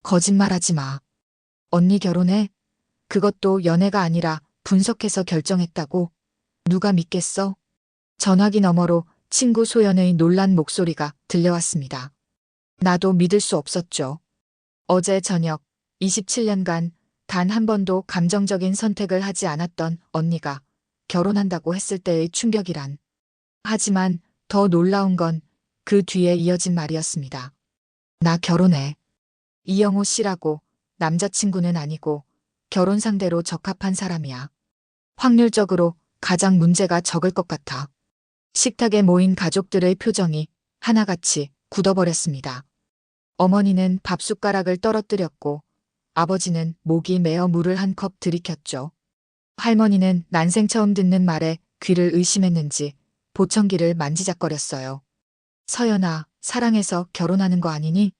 거짓말하지 마. 언니 결혼해? 그것도 연애가 아니라 분석해서 결정했다고? 누가 믿겠어? 전화기 너머로 친구 소연의 놀란 목소리가 들려왔습니다. 나도 믿을 수 없었죠. 어제 저녁 27년간 단 한 번도 감정적인 선택을 하지 않았던 언니가 결혼한다고 했을 때의 충격이란. 하지만 더 놀라운 건 그 뒤에 이어진 말이었습니다. 나 결혼해. 이영호 씨라고 남자친구는 아니고 결혼 상대로 적합한 사람이야. 확률적으로 가장 문제가 적을 것 같아. 식탁에 모인 가족들의 표정이 하나같이 굳어버렸습니다. 어머니는 밥숟가락을 떨어뜨렸고 아버지는 목이 메어 물을 한 컵 들이켰죠. 할머니는 난생 처음 듣는 말에 귀를 의심했는지 보청기를 만지작거렸어요. 서연아, 사랑해서 결혼하는 거 아니니?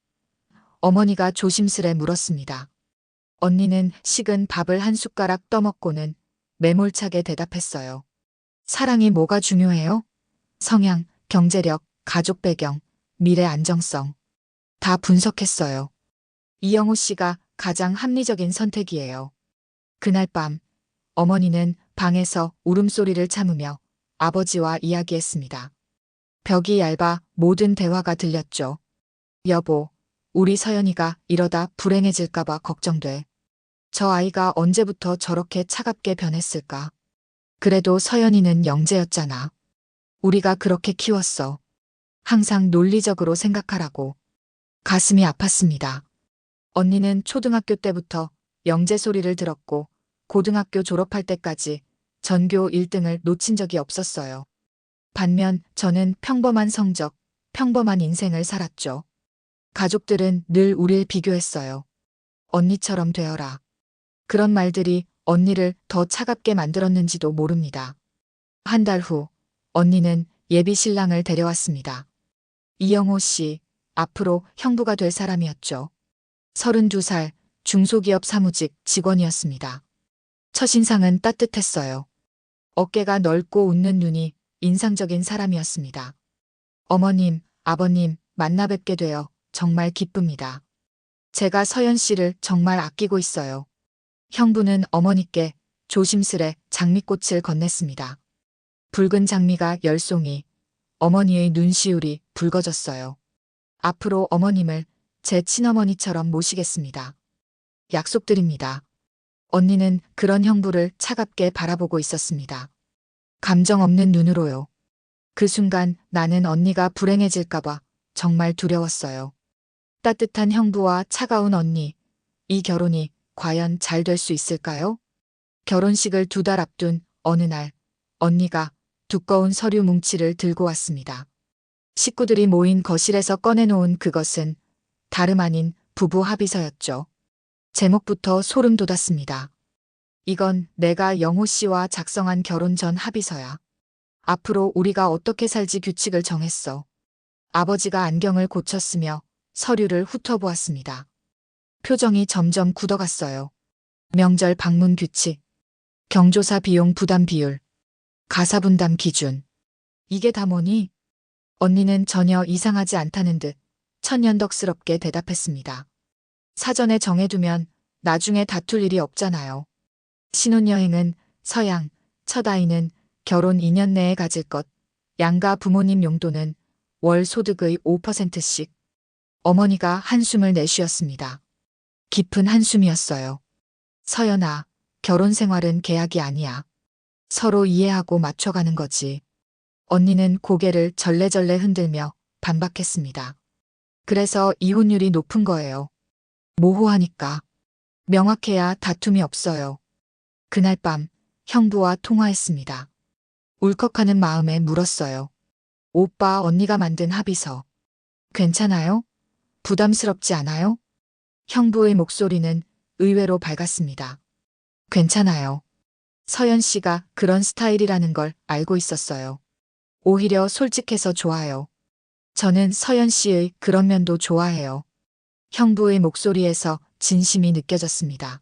어머니가 조심스레 물었습니다. 언니는 식은 밥을 한 숟가락 떠먹고는 매몰차게 대답했어요. 사랑이 뭐가 중요해요? 성향, 경제력, 가족 배경, 미래 안정성. 다 분석했어요. 이영호 씨가 가장 합리적인 선택이에요. 그날 밤, 어머니는 방에서 울음소리를 참으며 아버지와 이야기했습니다. 벽이 얇아 모든 대화가 들렸죠. 여보, 우리 서연이가 이러다 불행해질까봐 걱정돼. 저 아이가 언제부터 저렇게 차갑게 변했을까? 그래도 서연이는 영재였잖아. 우리가 그렇게 키웠어. 항상 논리적으로 생각하라고. 가슴이 아팠습니다. 언니는 초등학교 때부터 영재 소리를 들었고 고등학교 졸업할 때까지 전교 1등을 놓친 적이 없었어요. 반면 저는 평범한 성적, 평범한 인생을 살았죠. 가족들은 늘 우릴 비교했어요. 언니처럼 되어라. 그런 말들이 언니를 더 차갑게 만들었는지도 모릅니다. 한 달 후, 언니는 예비 신랑을 데려왔습니다. 이영호 씨, 앞으로 형부가 될 사람이었죠. 32살, 중소기업 사무직 직원이었습니다. 첫인상은 따뜻했어요. 어깨가 넓고 웃는 눈이 인상적인 사람이었습니다. 어머님, 아버님, 만나 뵙게 되어 정말 기쁩니다. 제가 서연 씨를 정말 아끼고 있어요. 형부는 어머니께 조심스레 장미꽃을 건넸습니다. 붉은 장미가 10송이, 어머니의 눈시울이 붉어졌어요. 앞으로 어머님을 제 친어머니처럼 모시겠습니다. 약속드립니다. 언니는 그런 형부를 차갑게 바라보고 있었습니다. 감정 없는 눈으로요. 그 순간 나는 언니가 불행해질까봐 정말 두려웠어요. 따뜻한 형부와 차가운 언니, 이 결혼이 과연 잘 될 수 있을까요? 결혼식을 2달 앞둔 어느 날, 언니가 두꺼운 서류 뭉치를 들고 왔습니다. 식구들이 모인 거실에서 꺼내놓은 그것은 다름 아닌 부부 합의서였죠. 제목부터 소름 돋았습니다. 이건 내가 영호 씨와 작성한 결혼 전 합의서야. 앞으로 우리가 어떻게 살지 규칙을 정했어. 아버지가 안경을 고쳤으며 서류를 훑어보았습니다. 표정이 점점 굳어갔어요. 명절 방문 규칙, 경조사 비용 부담 비율, 가사 분담 기준. 이게 다 뭐니? 언니는 전혀 이상하지 않다는 듯 천연덕스럽게 대답했습니다. 사전에 정해두면 나중에 다툴 일이 없잖아요. 신혼여행은 서양, 첫 아이는 결혼 2년 내에 가질 것, 양가 부모님 용돈은 월 소득의 5%씩. 어머니가 한숨을 내쉬었습니다. 깊은 한숨이었어요. 서연아, 결혼 생활은 계약이 아니야. 서로 이해하고 맞춰가는 거지. 언니는 고개를 절레절레 흔들며 반박했습니다. 그래서 이혼율이 높은 거예요. 모호하니까. 명확해야 다툼이 없어요. 그날 밤 형부와 통화했습니다. 울컥하는 마음에 물었어요. 오빠, 언니가 만든 합의서. 괜찮아요? 부담스럽지 않아요? 형부의 목소리는 의외로 밝았습니다. 괜찮아요. 서연 씨가 그런 스타일이라는 걸 알고 있었어요. 오히려 솔직해서 좋아요. 저는 서연 씨의 그런 면도 좋아해요. 형부의 목소리에서 진심이 느껴졌습니다.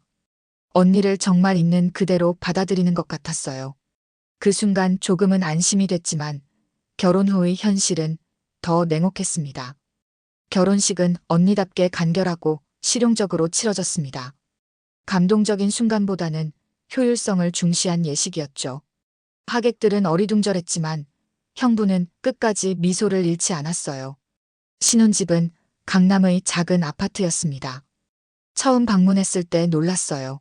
언니를 정말 있는 그대로 받아들이는 것 같았어요. 그 순간 조금은 안심이 됐지만 결혼 후의 현실은 더 냉혹했습니다. 결혼식은 언니답게 간결하고 실용적으로 치러졌습니다. 감동적인 순간보다는 효율성을 중시한 예식이었죠. 하객들은 어리둥절했지만 형부는 끝까지 미소를 잃지 않았어요. 신혼집은 강남의 작은 아파트였습니다. 처음 방문했을 때 놀랐어요.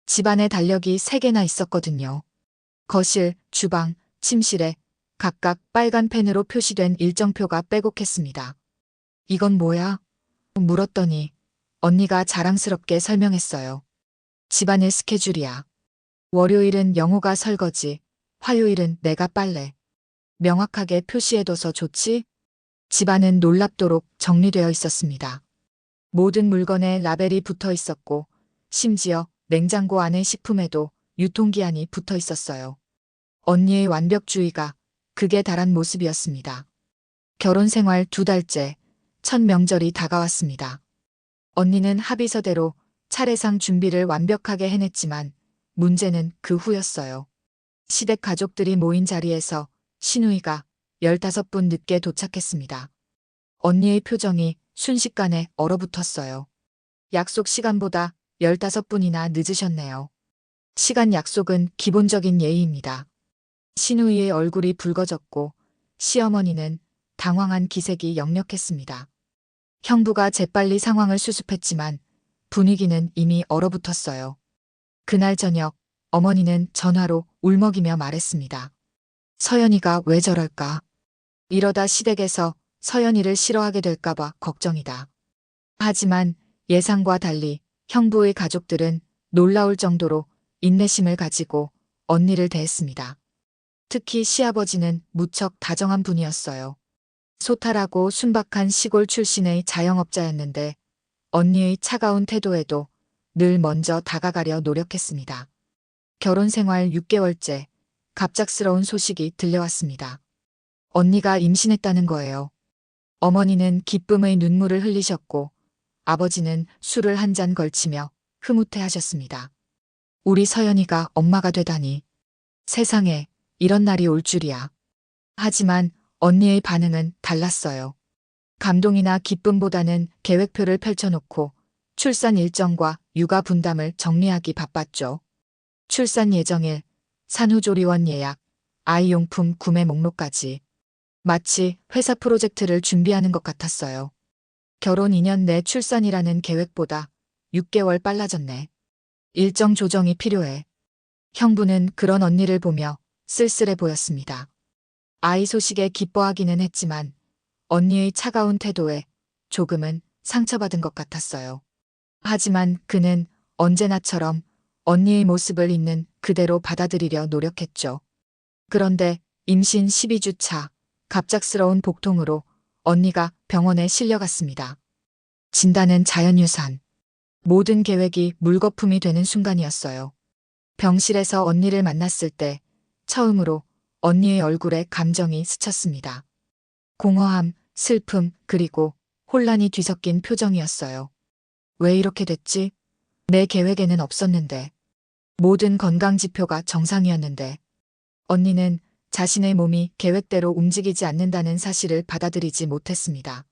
집안에 달력이 3개나 있었거든요. 거실, 주방, 침실에 각각 빨간 펜으로 표시된 일정표가 빼곡했습니다. 이건 뭐야? 물었더니 언니가 자랑스럽게 설명했어요. 집안일 스케줄이야. 월요일은 영호가 설거지, 화요일은 내가 빨래. 명확하게 표시해둬서 좋지? 집안은 놀랍도록 정리되어 있었습니다. 모든 물건에 라벨이 붙어 있었고, 심지어 냉장고 안의 식품에도 유통기한이 붙어 있었어요. 언니의 완벽주의가 극에 달한 모습이었습니다. 결혼 생활 2달째, 첫 명절이 다가왔습니다. 언니는 합의서대로 차례상 준비를 완벽하게 해냈지만 문제는 그 후였어요. 시댁 가족들이 모인 자리에서 신우이가 15분 늦게 도착했습니다. 언니의 표정이 순식간에 얼어붙었어요. 약속 시간보다 15분이나 늦으셨네요. 시간 약속은 기본적인 예의입니다. 신우이의 얼굴이 붉어졌고 시어머니는 당황한 기색이 역력했습니다. 형부가 재빨리 상황을 수습했지만 분위기는 이미 얼어붙었어요. 그날 저녁 어머니는 전화로 울먹이며 말했습니다. 서연이가 왜 저럴까? 이러다 시댁에서 서연이를 싫어하게 될까봐 걱정이다. 하지만 예상과 달리 형부의 가족들은 놀라울 정도로 인내심을 가지고 언니를 대했습니다. 특히 시아버지는 무척 다정한 분이었어요. 소탈하고 순박한 시골 출신의 자영업자였는데 언니의 차가운 태도에도 늘 먼저 다가가려 노력했습니다. 결혼 생활 6개월째 갑작스러운 소식이 들려왔습니다. 언니가 임신했다는 거예요. 어머니는 기쁨의 눈물을 흘리셨고 아버지는 술을 한 잔 걸치며 흐뭇해하셨습니다. 우리 서연이가 엄마가 되다니. 세상에 이런 날이 올 줄이야. 하지만 언니의 반응은 달랐어요. 감동이나 기쁨보다는 계획표를 펼쳐놓고 출산 일정과 육아 분담을 정리하기 바빴죠. 출산 예정일, 산후조리원 예약, 아이용품 구매 목록까지. 마치 회사 프로젝트를 준비하는 것 같았어요. 결혼 2년 내 출산이라는 계획보다 6개월 빨라졌네. 일정 조정이 필요해. 형부는 그런 언니를 보며 쓸쓸해 보였습니다. 아이 소식에 기뻐하기는 했지만 언니의 차가운 태도에 조금은 상처받은 것 같았어요. 하지만 그는 언제나처럼 언니의 모습을 있는 그대로 받아들이려 노력했죠. 그런데 임신 12주 차 갑작스러운 복통으로 언니가 병원에 실려갔습니다. 진단은 자연유산. 모든 계획이 물거품이 되는 순간이었어요. 병실에서 언니를 만났을 때 처음으로 언니의 얼굴에 감정이 스쳤습니다. 공허함, 슬픔, 그리고 혼란이 뒤섞인 표정이었어요. 왜 이렇게 됐지? 내 계획에는 없었는데. 모든 건강 지표가 정상이었는데. 언니는 자신의 몸이 계획대로 움직이지 않는다는 사실을 받아들이지 못했습니다.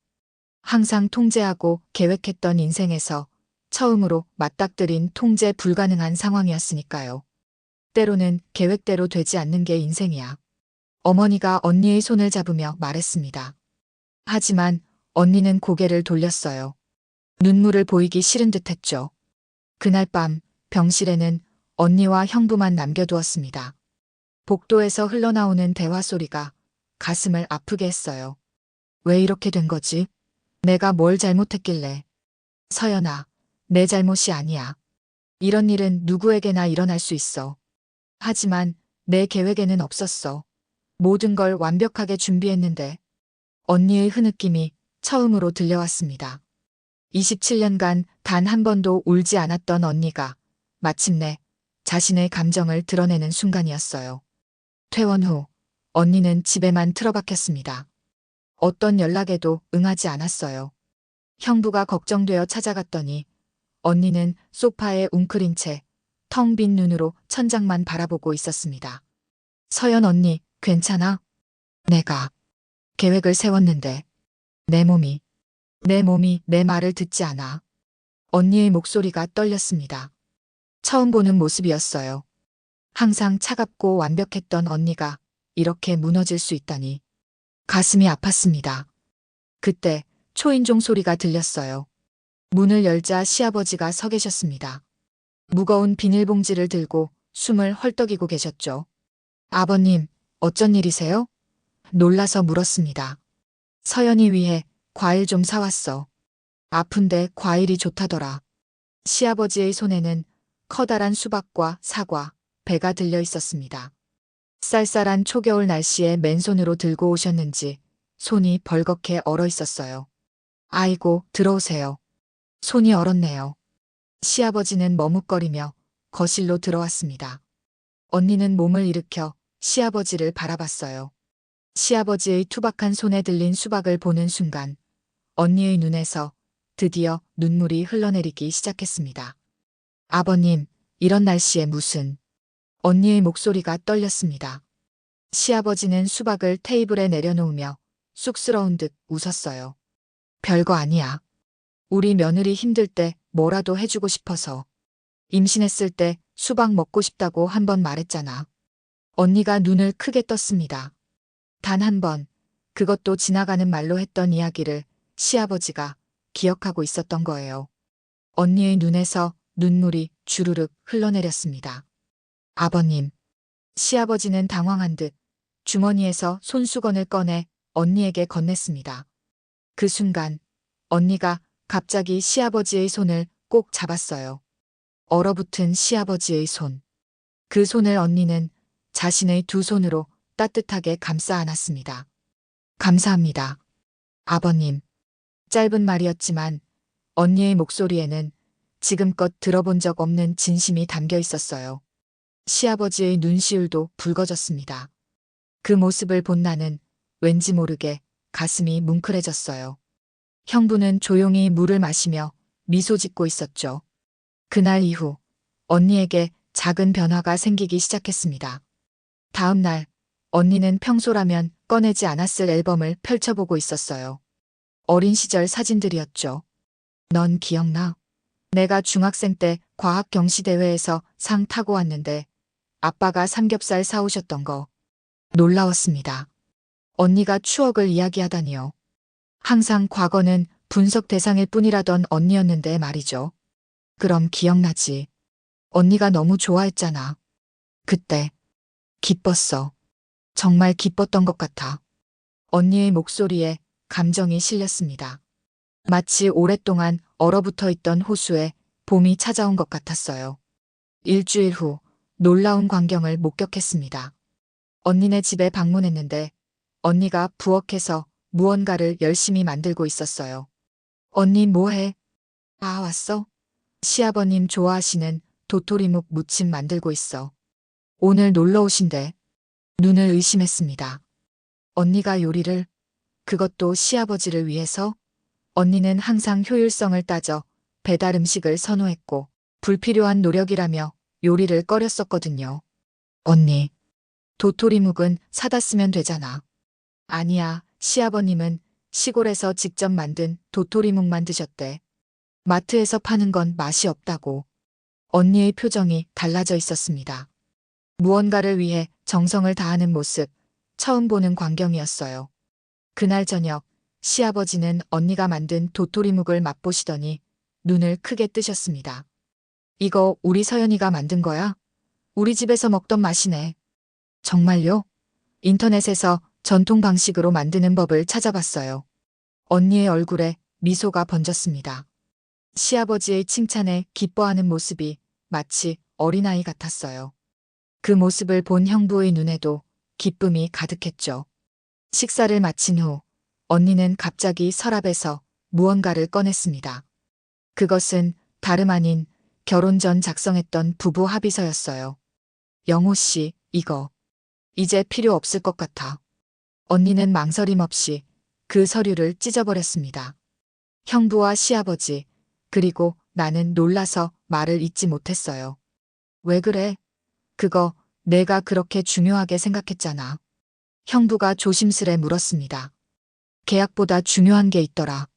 항상 통제하고 계획했던 인생에서 처음으로 맞닥뜨린 통제 불가능한 상황이었으니까요. 때로는 계획대로 되지 않는 게 인생이야. 어머니가 언니의 손을 잡으며 말했습니다. 하지만 언니는 고개를 돌렸어요. 눈물을 보이기 싫은 듯 했죠. 그날 밤 병실에는 언니와 형부만 남겨두었습니다. 복도에서 흘러나오는 대화 소리가 가슴을 아프게 했어요. 왜 이렇게 된 거지? 내가 뭘 잘못했길래. 서연아, 내 잘못이 아니야. 이런 일은 누구에게나 일어날 수 있어. 하지만 내 계획에는 없었어. 모든 걸 완벽하게 준비했는데. 언니의 흐느낌이 처음으로 들려왔습니다. 27년간 단 한 번도 울지 않았던 언니가 마침내 자신의 감정을 드러내는 순간이었어요. 퇴원 후 언니는 집에만 틀어박혔습니다. 어떤 연락에도 응하지 않았어요. 형부가 걱정되어 찾아갔더니 언니는 소파에 웅크린 채 텅 빈 눈으로 천장만 바라보고 있었습니다. 서연 언니, 괜찮아? 내가 계획을 세웠는데 내 몸이 내 말을 듣지 않아. 언니의 목소리가 떨렸습니다. 처음 보는 모습이었어요. 항상 차갑고 완벽했던 언니가 이렇게 무너질 수 있다니. 가슴이 아팠습니다. 그때 초인종 소리가 들렸어요. 문을 열자 시아버지가 서 계셨습니다. 무거운 비닐봉지를 들고 숨을 헐떡이고 계셨죠. 아버님, 어쩐 일이세요? 놀라서 물었습니다. 서연이 위해 과일 좀 사왔어. 아픈데 과일이 좋다더라. 시아버지의 손에는 커다란 수박과 사과, 배가 들려 있었습니다. 쌀쌀한 초겨울 날씨에 맨손으로 들고 오셨는지 손이 벌겋게 얼어 있었어요. 아이고, 들어오세요. 손이 얼었네요. 시아버지는 머뭇거리며 거실로 들어왔습니다. 언니는 몸을 일으켜 시아버지를 바라봤어요. 시아버지의 투박한 손에 들린 수박을 보는 순간 언니의 눈에서 드디어 눈물이 흘러내리기 시작했습니다. 아버님, 이런 날씨에 무슨... 언니의 목소리가 떨렸습니다. 시아버지는 수박을 테이블에 내려놓으며 쑥스러운 듯 웃었어요. 별거 아니야. 우리 며느리 힘들 때 뭐라도 해주고 싶어서. 임신했을 때 수박 먹고 싶다고 한 번 말했잖아. 언니가 눈을 크게 떴습니다. 단 한 번, 그것도 지나가는 말로 했던 이야기를 시아버지가 기억하고 있었던 거예요. 언니의 눈에서 눈물이 주르륵 흘러내렸습니다. 아버님. 시아버지는 당황한 듯 주머니에서 손수건을 꺼내 언니에게 건넸습니다. 그 순간 언니가 갑자기 시아버지의 손을 꼭 잡았어요. 얼어붙은 시아버지의 손. 그 손을 언니는 자신의 두 손으로 따뜻하게 감싸 안았습니다. 감사합니다. 아버님. 짧은 말이었지만 언니의 목소리에는 지금껏 들어본 적 없는 진심이 담겨 있었어요. 시아버지의 눈시울도 붉어졌습니다. 그 모습을 본 나는 왠지 모르게 가슴이 뭉클해졌어요. 형부는 조용히 물을 마시며 미소 짓고 있었죠. 그날 이후 언니에게 작은 변화가 생기기 시작했습니다. 다음 날 언니는 평소라면 꺼내지 않았을 앨범을 펼쳐보고 있었어요. 어린 시절 사진들이었죠. 넌 기억나? 내가 중학생 때 과학 경시대회에서 상 타고 왔는데 아빠가 삼겹살 사오셨던 거. 놀라웠습니다. 언니가 추억을 이야기하다니요. 항상 과거는 분석 대상일 뿐이라던 언니였는데 말이죠. 그럼 기억나지. 언니가 너무 좋아했잖아. 그때 기뻤어. 정말 기뻤던 것 같아. 언니의 목소리에 감정이 실렸습니다. 마치 오랫동안 얼어붙어 있던 호수에 봄이 찾아온 것 같았어요. 일주일 후 놀라운 광경을 목격했습니다. 언니네 집에 방문했는데 언니가 부엌에서 무언가를 열심히 만들고 있었어요. 언니 뭐해? 아, 왔어? 시아버님 좋아하시는 도토리묵 무침 만들고 있어. 오늘 놀러 오신대. 눈을 의심했습니다. 언니가 요리를, 그것도 시아버지를 위해서? 언니는 항상 효율성을 따져 배달 음식을 선호했고 불필요한 노력이라며 요리를 꺼렸었거든요. 언니, 도토리묵은 사다 쓰면 되잖아. 아니야, 시아버님은 시골에서 직접 만든 도토리묵만 드셨대. 마트에서 파는 건 맛이 없다고. 언니의 표정이 달라져 있었습니다. 무언가를 위해 정성을 다하는 모습, 처음 보는 광경이었어요. 그날 저녁, 시아버지는 언니가 만든 도토리묵을 맛보시더니 눈을 크게 뜨셨습니다. 이거 우리 서연이가 만든 거야? 우리 집에서 먹던 맛이네. 정말요? 인터넷에서 전통 방식으로 만드는 법을 찾아봤어요. 언니의 얼굴에 미소가 번졌습니다. 시아버지의 칭찬에 기뻐하는 모습이 마치 어린아이 같았어요. 그 모습을 본 형부의 눈에도 기쁨이 가득했죠. 식사를 마친 후 언니는 갑자기 서랍에서 무언가를 꺼냈습니다. 그것은 다름 아닌 결혼 전 작성했던 부부 합의서였어요. 영호 씨, 이거 이제 필요 없을 것 같아. 언니는 망설임 없이 그 서류를 찢어버렸습니다. 형부와 시아버지, 그리고 나는 놀라서 말을 잇지 못했어요. 왜 그래? 그거 내가 그렇게 중요하게 생각했잖아. 형부가 조심스레 물었습니다. 계약보다 중요한 게 있더라.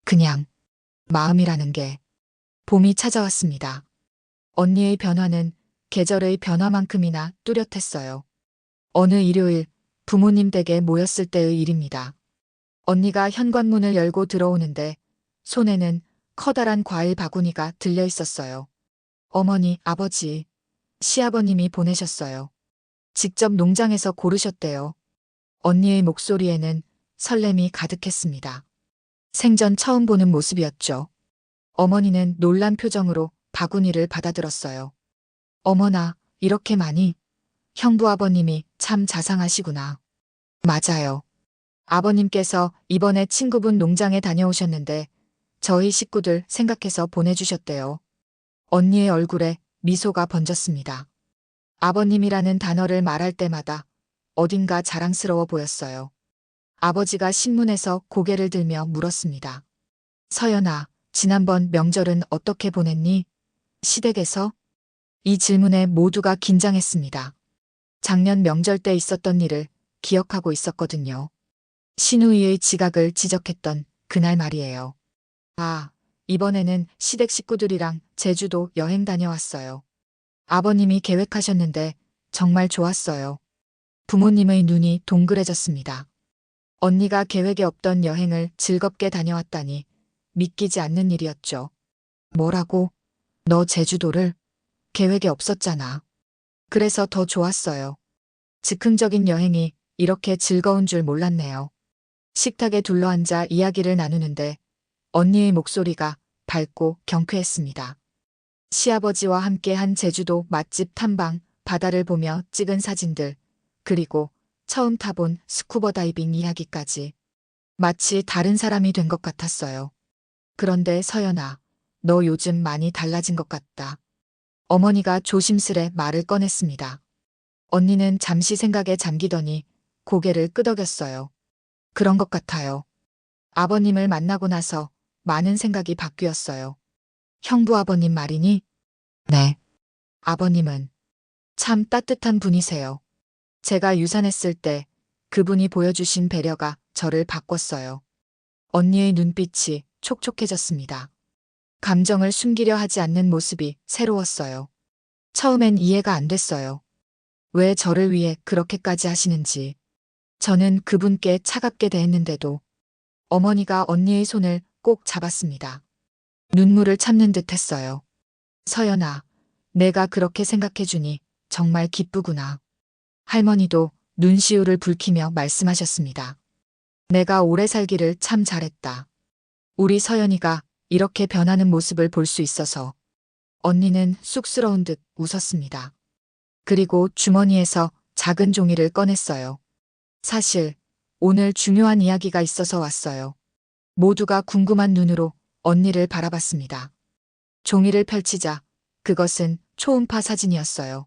그냥 마음이라는 게. 봄이 찾아왔습니다. 언니의 변화는 계절의 변화만큼이나 뚜렷했어요. 어느 일요일 부모님 댁에 모였을 때의 일입니다. 언니가 현관문을 열고 들어오는데 손에는 커다란 과일 바구니가 들려 있었어요. 어머니, 아버지, 시아버님이 보내셨어요. 직접 농장에서 고르셨대요. 언니의 목소리에는 설렘이 가득했습니다. 생전 처음 보는 모습이었죠. 어머니는 놀란 표정으로 바구니를 받아들었어요. 어머나, 이렇게 많이? 형부 아버님이 참 자상하시구나. 맞아요. 아버님께서 이번에 친구분 농장에 다녀오셨는데 저희 식구들 생각해서 보내주셨대요. 언니의 얼굴에 미소가 번졌습니다. 아버님이라는 단어를 말할 때마다 어딘가 자랑스러워 보였어요. 아버지가 신문에서 고개를 들며 물었습니다. 서연아, 지난번 명절은 어떻게 보냈니? 시댁에서? 이 질문에 모두가 긴장했습니다. 작년 명절 때 있었던 일을 기억하고 있었거든요. 신우이의 지각을 지적했던 그날 말이에요. 아, 이번에는 시댁 식구들이랑 제주도 여행 다녀왔어요. 아버님이 계획하셨는데 정말 좋았어요. 부모님의 눈이 동그래졌습니다. 언니가 계획에 없던 여행을 즐겁게 다녀왔다니 믿기지 않는 일이었죠. 뭐라고? 너 제주도를? 계획에 없었잖아. 그래서 더 좋았어요. 즉흥적인 여행이 이렇게 즐거운 줄 몰랐네요. 식탁에 둘러앉아 이야기를 나누는데 언니의 목소리가 밝고 경쾌했습니다. 시아버지와 함께 한 제주도 맛집 탐방, 바다를 보며 찍은 사진들, 그리고 처음 타본 스쿠버 다이빙 이야기까지. 마치 다른 사람이 된 것 같았어요. 그런데 서연아, 너 요즘 많이 달라진 것 같다. 어머니가 조심스레 말을 꺼냈습니다. 언니는 잠시 생각에 잠기더니 고개를 끄덕였어요. 그런 것 같아요. 아버님을 만나고 나서 많은 생각이 바뀌었어요. 형부 아버님 말이니? 네. 아버님은 참 따뜻한 분이세요. 제가 유산했을 때 그분이 보여주신 배려가 저를 바꿨어요. 언니의 눈빛이 촉촉해졌습니다. 감정을 숨기려 하지 않는 모습이 새로웠어요. 처음엔 이해가 안 됐어요. 왜 저를 위해 그렇게까지 하시는지. 저는 그분께 차갑게 대했는데도 어머니가 언니의 손을 꼭 잡았습니다. 눈물을 참는 듯 했어요. 서연아, 내가 그렇게 생각해주니 정말 기쁘구나. 할머니도 눈시울을 붉히며 말씀하셨습니다. 내가 오래 살기를 참 잘했다. 우리 서연이가 이렇게 변하는 모습을 볼 수 있어서. 언니는 쑥스러운 듯 웃었습니다. 그리고 주머니에서 작은 종이를 꺼냈어요. 사실 오늘 중요한 이야기가 있어서 왔어요. 모두가 궁금한 눈으로 언니를 바라봤습니다. 종이를 펼치자 그것은 초음파 사진이었어요.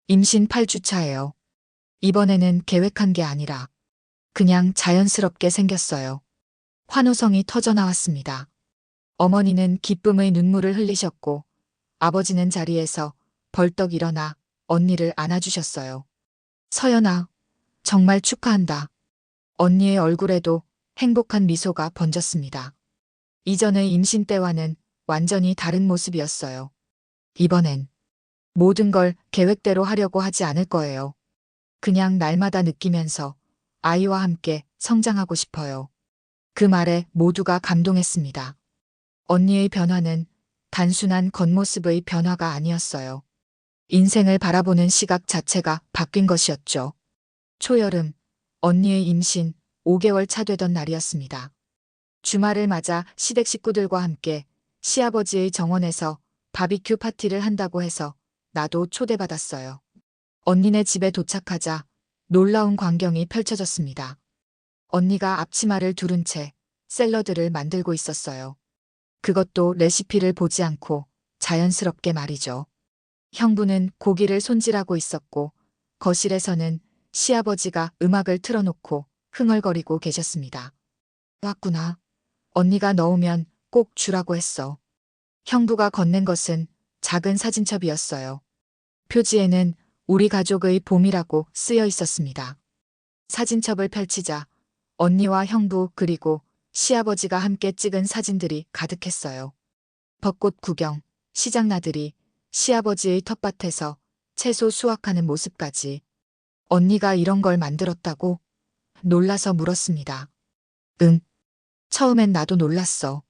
임신 8주차예요. 이번에는 계획한 게 아니라 그냥 자연스럽게 생겼어요. 환호성이 터져 나왔습니다. 어머니는 기쁨의 눈물을 흘리셨고 아버지는 자리에서 벌떡 일어나 언니를 안아주셨어요. 서연아, 정말 축하한다. 언니의 얼굴에도 행복한 미소가 번졌습니다. 이전의 임신 때와는 완전히 다른 모습이었어요. 이번엔 모든 걸 계획대로 하려고 하지 않을 거예요. 그냥 날마다 느끼면서 아이와 함께 성장하고 싶어요. 그 말에 모두가 감동했습니다. 언니의 변화는 단순한 겉모습의 변화가 아니었어요. 인생을 바라보는 시각 자체가 바뀐 것이었죠. 초여름, 언니의 임신 5개월 차 되던 날이었습니다. 주말을 맞아 시댁 식구들과 함께 시아버지의 정원에서 바비큐 파티를 한다고 해서 나도 초대받았어요. 언니네 집에 도착하자 놀라운 광경이 펼쳐졌습니다. 언니가 앞치마를 두른 채 샐러드를 만들고 있었어요. 그것도 레시피를 보지 않고 자연스럽게 말이죠. 형부는 고기를 손질하고 있었고 거실에서는 시아버지가 음악을 틀어놓고 흥얼거리고 계셨습니다. 왔구나. 언니가 넣으면 꼭 주라고 했어. 형부가 건넨 것은 작은 사진첩이었어요. 표지에는 우리 가족의 봄이라고 쓰여 있었습니다. 사진첩을 펼치자 언니와 형부 그리고 시아버지가 함께 찍은 사진들이 가득했어요. 벚꽃 구경, 시장 나들이, 시아버지의 텃밭에서 채소 수확하는 모습까지. 언니가 이런 걸 만들었다고? 놀라서 물었습니다. 응. 처음엔 나도 놀랐어.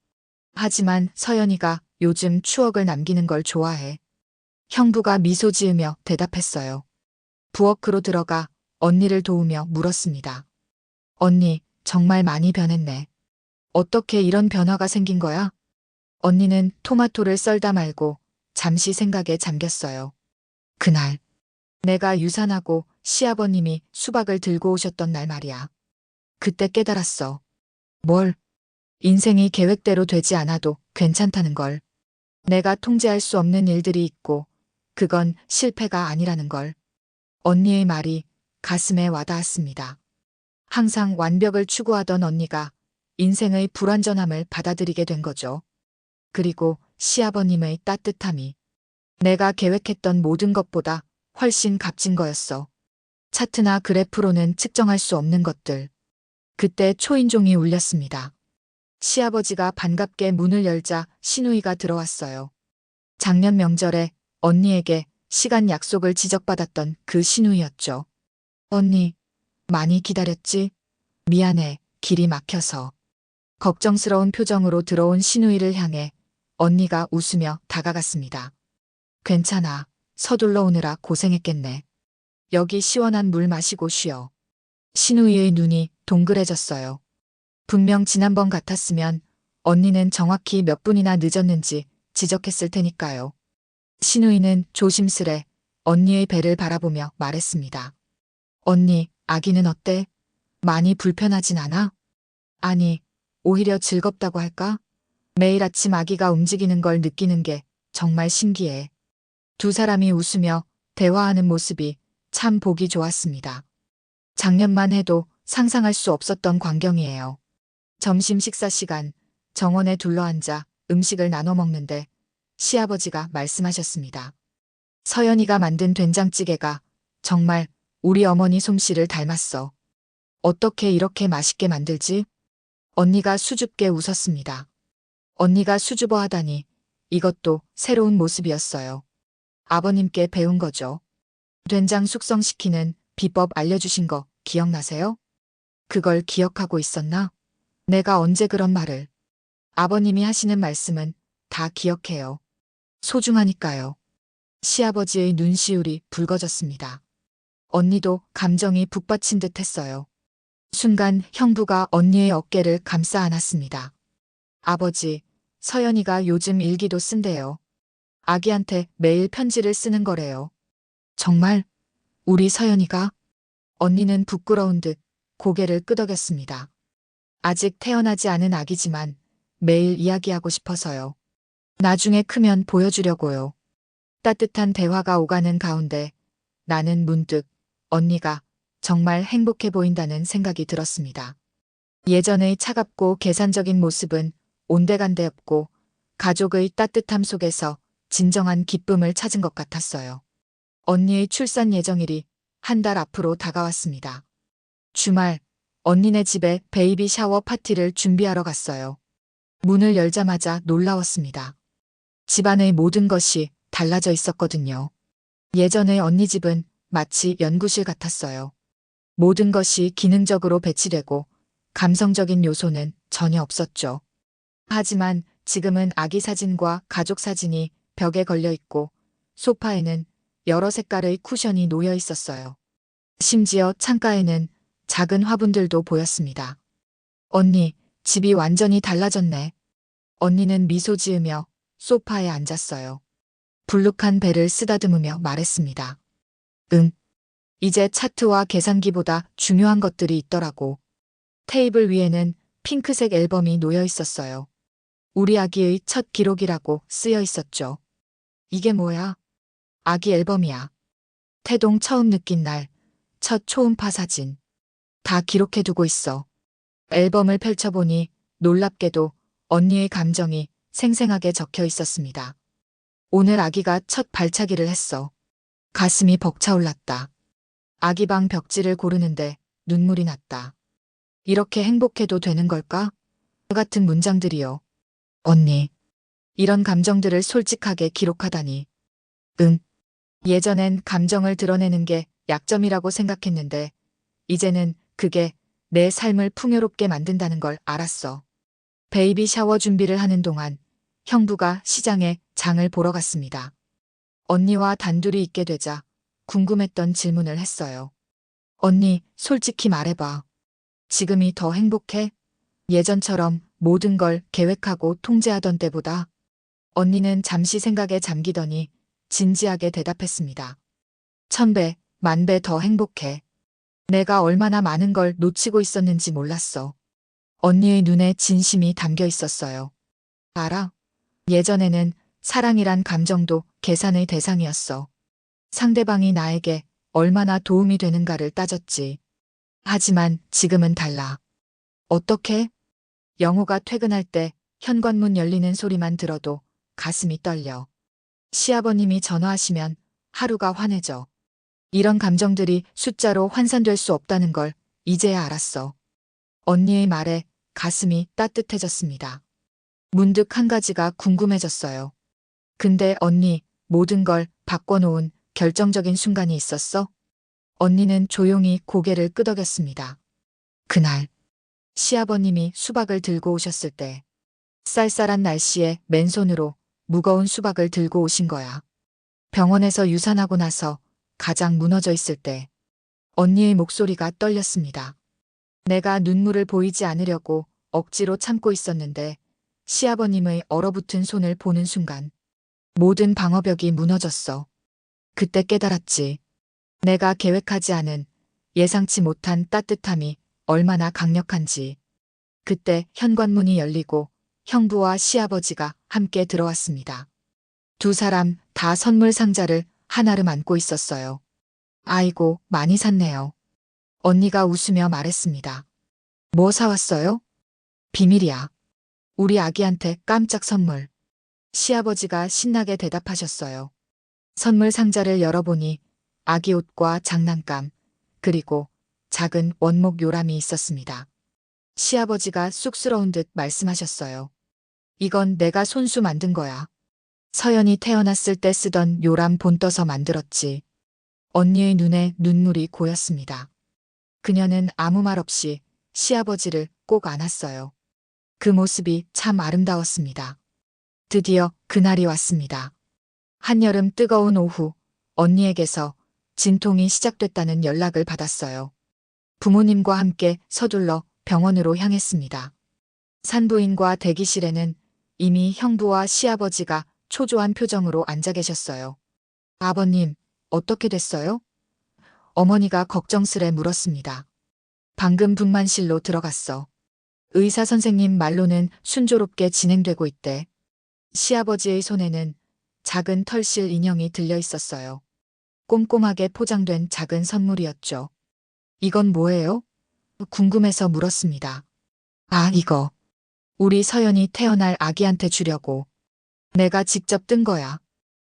하지만 서연이가 요즘 추억을 남기는 걸 좋아해. 형부가 미소 지으며 대답했어요. 부엌으로 들어가 언니를 도우며 물었습니다. 언니, 정말 많이 변했네. 어떻게 이런 변화가 생긴 거야? 언니는 토마토를 썰다 말고 잠시 생각에 잠겼어요. 그날, 내가 유산하고 시아버님이 수박을 들고 오셨던 날 말이야. 그때 깨달았어. 뭘? 인생이 계획대로 되지 않아도 괜찮다는 걸. 내가 통제할 수 없는 일들이 있고, 그건 실패가 아니라는 걸. 언니의 말이 가슴에 와닿았습니다. 항상 완벽을 추구하던 언니가 인생의 불완전함을 받아들이게 된 거죠. 그리고 시아버님의 따뜻함이 내가 계획했던 모든 것보다 훨씬 값진 거였어. 차트나 그래프로는 측정할 수 없는 것들. 그때 초인종이 울렸습니다. 시아버지가 반갑게 문을 열자 신우이가 들어왔어요. 작년 명절에 언니에게 시간 약속을 지적받았던 그 신우이였죠. 언니, 많이 기다렸지? 미안해, 길이 막혀서. 걱정스러운 표정으로 들어온 신우이를 향해 언니가 웃으며 다가갔습니다. 괜찮아, 서둘러 오느라 고생했겠네. 여기 시원한 물 마시고 쉬어. 신우이의 눈이 동그래졌어요. 분명 지난번 같았으면 언니는 정확히 몇 분이나 늦었는지 지적했을 테니까요. 신우이는 조심스레 언니의 배를 바라보며 말했습니다. 언니, 아기는 어때? 많이 불편하진 않아? 아니, 오히려 즐겁다고 할까? 매일 아침 아기가 움직이는 걸 느끼는 게 정말 신기해. 두 사람이 웃으며 대화하는 모습이 참 보기 좋았습니다. 작년만 해도 상상할 수 없었던 광경이에요. 점심 식사 시간, 정원에 둘러앉아 음식을 나눠 먹는데 시아버지가 말씀하셨습니다. 서연이가 만든 된장찌개가 정말 우리 어머니 솜씨를 닮았어. 어떻게 이렇게 맛있게 만들지? 언니가 수줍게 웃었습니다. 언니가 수줍어 하다니 이것도 새로운 모습이었어요. 아버님께 배운 거죠. 된장 숙성시키는 비법 알려주신 거 기억나세요? 그걸 기억하고 있었나? 내가 언제 그런 말을. 아버님이 하시는 말씀은 다 기억해요. 소중하니까요. 시아버지의 눈시울이 붉어졌습니다. 언니도 감정이 북받친 듯 했어요. 순간 형부가 언니의 어깨를 감싸 안았습니다. 아버지, 서연이가 요즘 일기도 쓴대요. 아기한테 매일 편지를 쓰는 거래요. 정말? 우리 서연이가? 언니는 부끄러운 듯 고개를 끄덕였습니다. 아직 태어나지 않은 아기지만 매일 이야기하고 싶어서요. 나중에 크면 보여주려고요. 따뜻한 대화가 오가는 가운데 나는 문득 언니가 정말 행복해 보인다는 생각이 들었습니다. 예전의 차갑고 계산적인 모습은 온데간데 없고 가족의 따뜻함 속에서 진정한 기쁨을 찾은 것 같았어요. 언니의 출산 예정일이 한 달 앞으로 다가왔습니다. 주말, 언니네 집에 베이비 샤워 파티를 준비하러 갔어요. 문을 열자마자 놀라웠습니다. 집안의 모든 것이 달라져 있었거든요. 예전의 언니 집은 마치 연구실 같았어요. 모든 것이 기능적으로 배치되고 감성적인 요소는 전혀 없었죠. 하지만 지금은 아기 사진과 가족 사진이 벽에 걸려 있고 소파에는 여러 색깔의 쿠션이 놓여 있었어요. 심지어 창가에는 작은 화분들도 보였습니다. 언니, 집이 완전히 달라졌네. 언니는 미소 지으며 소파에 앉았어요. 불룩한 배를 쓰다듬으며 말했습니다. 응. 이제 차트와 계산기보다 중요한 것들이 있더라고. 테이블 위에는 핑크색 앨범이 놓여 있었어요. 우리 아기의 첫 기록이라고 쓰여 있었죠. 이게 뭐야? 아기 앨범이야. 태동 처음 느낀 날, 첫 초음파 사진. 다 기록해두고 있어. 앨범을 펼쳐보니 놀랍게도 언니의 감정이 생생하게 적혀 있었습니다. 오늘 아기가 첫 발차기를 했어. 가슴이 벅차올랐다. 아기 방 벽지를 고르는데 눈물이 났다. 이렇게 행복해도 되는 걸까? 같은 문장들이요. 언니, 이런 감정들을 솔직하게 기록하다니. 응. 예전엔 감정을 드러내는 게 약점이라고 생각했는데, 이제는 그게 내 삶을 풍요롭게 만든다는 걸 알았어. 베이비 샤워 준비를 하는 동안 형부가 시장에 장을 보러 갔습니다. 언니와 단둘이 있게 되자 궁금했던 질문을 했어요. 언니, 솔직히 말해봐. 지금이 더 행복해? 예전처럼 모든 걸 계획하고 통제하던 때보다. 언니는 잠시 생각에 잠기더니 진지하게 대답했습니다. 1000배, 10,000배 더 행복해. 내가 얼마나 많은 걸 놓치고 있었는지 몰랐어. 언니의 눈에 진심이 담겨 있었어요. 알아? 예전에는 사랑이란 감정도 계산의 대상이었어. 상대방이 나에게 얼마나 도움이 되는가를 따졌지. 하지만 지금은 달라. 어떻게? 영호가 퇴근할 때 현관문 열리는 소리만 들어도 가슴이 떨려. 시아버님이 전화하시면 하루가 환해져. 이런 감정들이 숫자로 환산될 수 없다는 걸 이제야 알았어. 언니의 말에 가슴이 따뜻해졌습니다. 문득 한 가지가 궁금해졌어요. 근데 언니, 모든 걸 바꿔놓은 결정적인 순간이 있었어? 언니는 조용히 고개를 끄덕였습니다. 그날, 시아버님이 수박을 들고 오셨을 때, 쌀쌀한 날씨에 맨손으로 무거운 수박을 들고 오신 거야. 병원에서 유산하고 나서 가장 무너져 있을 때, 언니의 목소리가 떨렸습니다. 내가 눈물을 보이지 않으려고 억지로 참고 있었는데, 시아버님의 얼어붙은 손을 보는 순간, 모든 방어벽이 무너졌어. 그때 깨달았지. 내가 계획하지 않은 예상치 못한 따뜻함이 얼마나 강력한지. 그때 현관문이 열리고 형부와 시아버지가 함께 들어왔습니다. 두 사람 다 선물 상자를 하나름 안고 있었어요. 아이고, 많이 샀네요. 언니가 웃으며 말했습니다. 뭐 사왔어요? 비밀이야. 우리 아기한테 깜짝 선물. 시아버지가 신나게 대답하셨어요. 선물 상자를 열어보니 아기 옷과 장난감, 그리고 작은 원목 요람이 있었습니다. 시아버지가 쑥스러운 듯 말씀하셨어요. 이건 내가 손수 만든 거야. 서연이 태어났을 때 쓰던 요람 본떠서 만들었지. 언니의 눈에 눈물이 고였습니다. 그녀는 아무 말 없이 시아버지를 꼭 안았어요. 그 모습이 참 아름다웠습니다. 드디어 그날이 왔습니다. 한여름 뜨거운 오후, 언니에게서 진통이 시작됐다는 연락을 받았어요. 부모님과 함께 서둘러 병원으로 향했습니다. 산부인과 대기실에는 이미 형부와 시아버지가 초조한 표정으로 앉아 계셨어요. 아버님, 어떻게 됐어요? 어머니가 걱정스레 물었습니다. 방금 분만실로 들어갔어. 의사 선생님 말로는 순조롭게 진행되고 있대. 시아버지의 손에는 작은 털실 인형이 들려 있었어요. 꼼꼼하게 포장된 작은 선물이었죠. 이건 뭐예요? 궁금해서 물었습니다. 아, 이거. 우리 서연이 태어날 아기한테 주려고. 내가 직접 뜬 거야.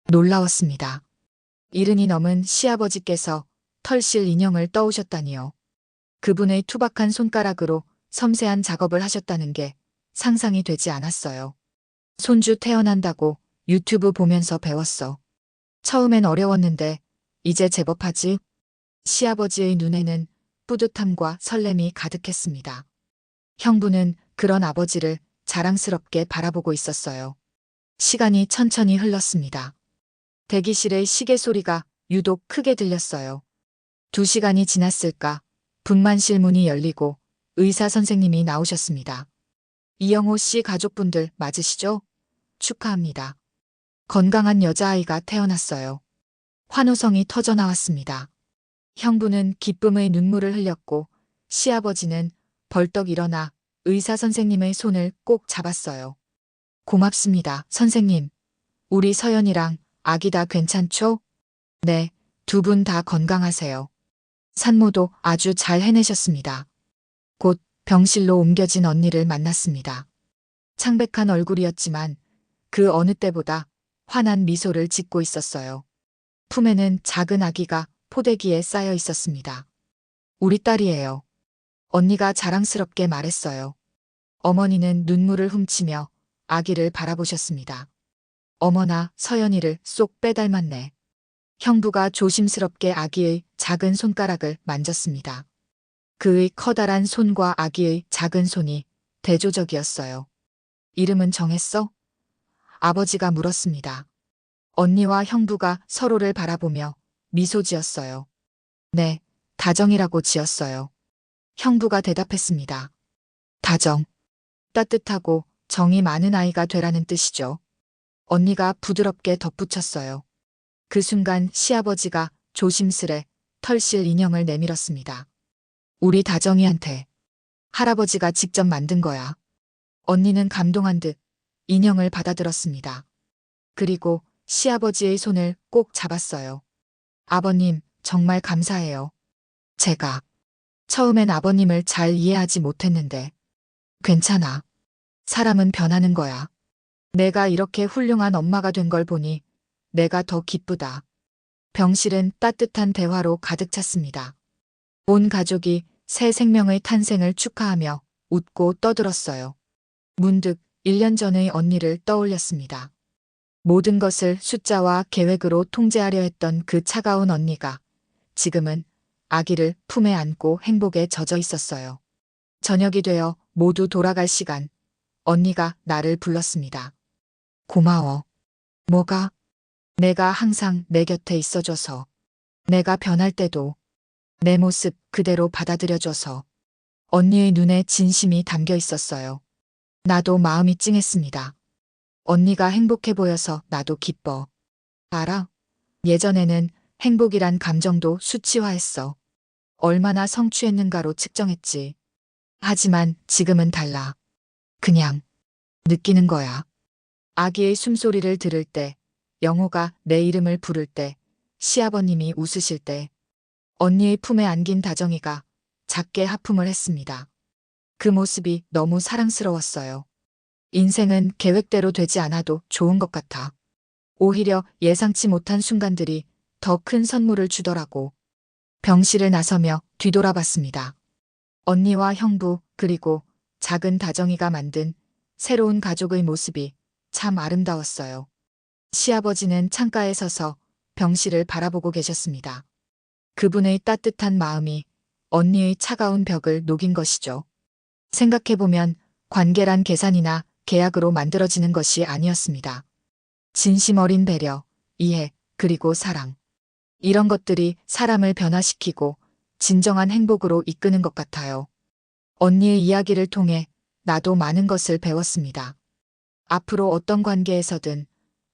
놀라웠습니다. 이른이 넘은 시아버지께서 털실 인형을 떠오셨다니요. 그분의 투박한 손가락으로 섬세한 작업을 하셨다는 게 상상이 되지 않았어요. 손주 태어난다고 유튜브 보면서 배웠어. 처음엔 어려웠는데 이제 제법 하지. 시아버지의 눈에는 뿌듯함과 설렘이 가득했습니다. 형부는 그런 아버지를 자랑스럽게 바라보고 있었어요. 시간이 천천히 흘렀습니다. 대기실의 시계 소리가 유독 크게 들렸어요. 2시간이 지났을까 분만실 문이 열리고 의사 선생님이 나오셨습니다. 이영호 씨 가족분들 맞으시죠? 축하합니다. 건강한 여자아이가 태어났어요. 환호성이 터져 나왔습니다. 형부는 기쁨의 눈물을 흘렸고 시아버지는 벌떡 일어나 의사 선생님의 손을 꼭 잡았어요. 고맙습니다, 선생님. 우리 서연이랑 아기 다 괜찮죠? 네, 두 분 다 건강하세요. 산모도 아주 잘 해내셨습니다. 곧 병실로 옮겨진 언니를 만났습니다. 창백한 얼굴이었지만 그 어느 때보다 환한 미소를 짓고 있었어요. 품에는 작은 아기가 포대기에 쌓여 있었습니다. 우리 딸이에요. 언니가 자랑스럽게 말했어요. 어머니는 눈물을 훔치며 아기를 바라보셨습니다. 어머나, 서연이를 쏙 빼닮았네. 형부가 조심스럽게 아기의 작은 손가락을 만졌습니다. 그의 커다란 손과 아기의 작은 손이 대조적이었어요. 이름은 정했어? 아버지가 물었습니다. 언니와 형부가 서로를 바라보며 미소 지었어요. 네, 다정이라고 지었어요. 형부가 대답했습니다. 다정. 따뜻하고 정이 많은 아이가 되라는 뜻이죠. 언니가 부드럽게 덧붙였어요. 그 순간 시아버지가 조심스레 털실 인형을 내밀었습니다. 우리 다정이한테 할아버지가 직접 만든 거야. 언니는 감동한 듯 인형을 받아들었습니다. 그리고 시아버지의 손을 꼭 잡았어요. 아버님, 정말 감사해요. 제가 처음엔 아버님을 잘 이해하지 못했는데 괜찮아. 사람은 변하는 거야. 내가 이렇게 훌륭한 엄마가 된 걸 보니 내가 더 기쁘다. 병실은 따뜻한 대화로 가득 찼습니다. 온 가족이 새 생명의 탄생을 축하하며 웃고 떠들었어요. 문득 1년 전의 언니를 떠올렸습니다. 모든 것을 숫자와 계획으로 통제하려 했던 그 차가운 언니가 지금은 아기를 품에 안고 행복에 젖어 있었어요. 저녁이 되어 모두 돌아갈 시간, 언니가 나를 불렀습니다. 고마워. 뭐가? 내가 항상 내 곁에 있어줘서, 내가 변할 때도 내 모습 그대로 받아들여줘서. 언니의 눈에 진심이 담겨 있었어요. 나도 마음이 찡했습니다. 언니가 행복해 보여서 나도 기뻐. 알아? 예전에는 행복이란 감정도 수치화했어. 얼마나 성취했는가로 측정했지. 하지만 지금은 달라. 그냥 느끼는 거야. 아기의 숨소리를 들을 때, 영호가 내 이름을 부를 때, 시아버님이 웃으실 때, 언니의 품에 안긴 다정이가 작게 하품을 했습니다. 그 모습이 너무 사랑스러웠어요. 인생은 계획대로 되지 않아도 좋은 것 같아. 오히려 예상치 못한 순간들이 더 큰 선물을 주더라고. 병실을 나서며 뒤돌아봤습니다. 언니와 형부 그리고 작은 다정이가 만든 새로운 가족의 모습이 참 아름다웠어요. 시아버지는 창가에 서서 병실을 바라보고 계셨습니다. 그분의 따뜻한 마음이 언니의 차가운 벽을 녹인 것이죠. 생각해보면 관계란 계산이나 계약으로 만들어지는 것이 아니었습니다. 진심 어린 배려, 이해, 그리고 사랑. 이런 것들이 사람을 변화시키고 진정한 행복으로 이끄는 것 같아요. 언니의 이야기를 통해 나도 많은 것을 배웠습니다. 앞으로 어떤 관계에서든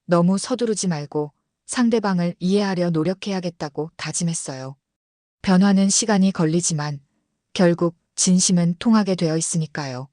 너무 서두르지 말고 상대방을 이해하려 노력해야겠다고 다짐했어요. 변화는 시간이 걸리지만 결국 진심은 통하게 되어 있으니까요.